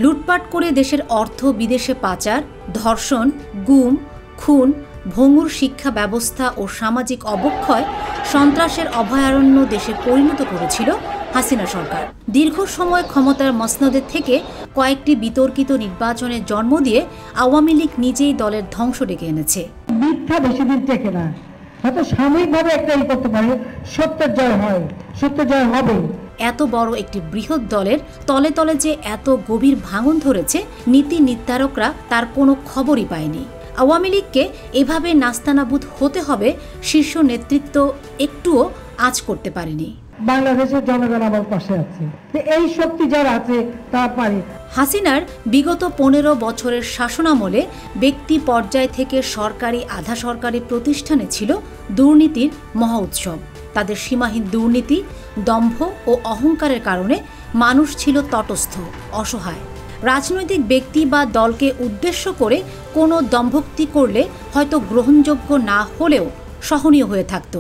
লুটপাট করে দেশের অর্থ বিদেশে পাচার, ধর্ষণ, গুম, খুন, ভঙ্গুর শিক্ষা ব্যবস্থা ও সামাজিক অবক্ষয়, সন্ত্রাসের অভয়ারণ্য দেশে পরিণত করেছিল হাসিনা সরকার। দীর্ঘ সময় ক্ষমতার মসনদে থেকে কয়েকটি বিতর্কিত নির্বাচনের জন্ম দিয়ে আওয়ামী লীগ নিজেই দলের ধ্বংস ডেকে এনেছে। মিথ্যা বেশি দিন টেকে না, হয়তো সাময়িকভাবে একটা করতে পারে, সত্যের জয় হয়, সত্য জয় হবে। এত বড় একটি বৃহৎ দলের তলে তলে যে এত গভীর ভাঙন ধরেছে, নীতি নির্ধারকরা তার কোনো খবরই পায়নি। আওয়ামী লীগকে এভাবে নাস্তানাবুদ হতে হবে শীর্ষ নেতৃত্ব একটুও আঁচ করতে পারেনি। বাংলাদেশের জনগণ আমার পাশে আছে, এই শক্তি যারা আছে তারা পারে। হাসিনার বিগত 15 বছরের শাসনামলে ব্যক্তি পর্যায় থেকে সরকারি আধা সরকারি প্রতিষ্ঠানে ছিল দুর্নীতির মহা উৎসব। তাদের সীমাহীন দুর্নীতি, দম্ভ ও অহংকারের কারণে মানুষ ছিল তটস্থ, অসহায়। রাজনৈতিক ব্যক্তি বা দলকে উদ্দেশ্য করে কোনো দম্ভোক্তি করলে হয়তো গ্রহণযোগ্য না হলেও সহনীয় হয়ে থাকত।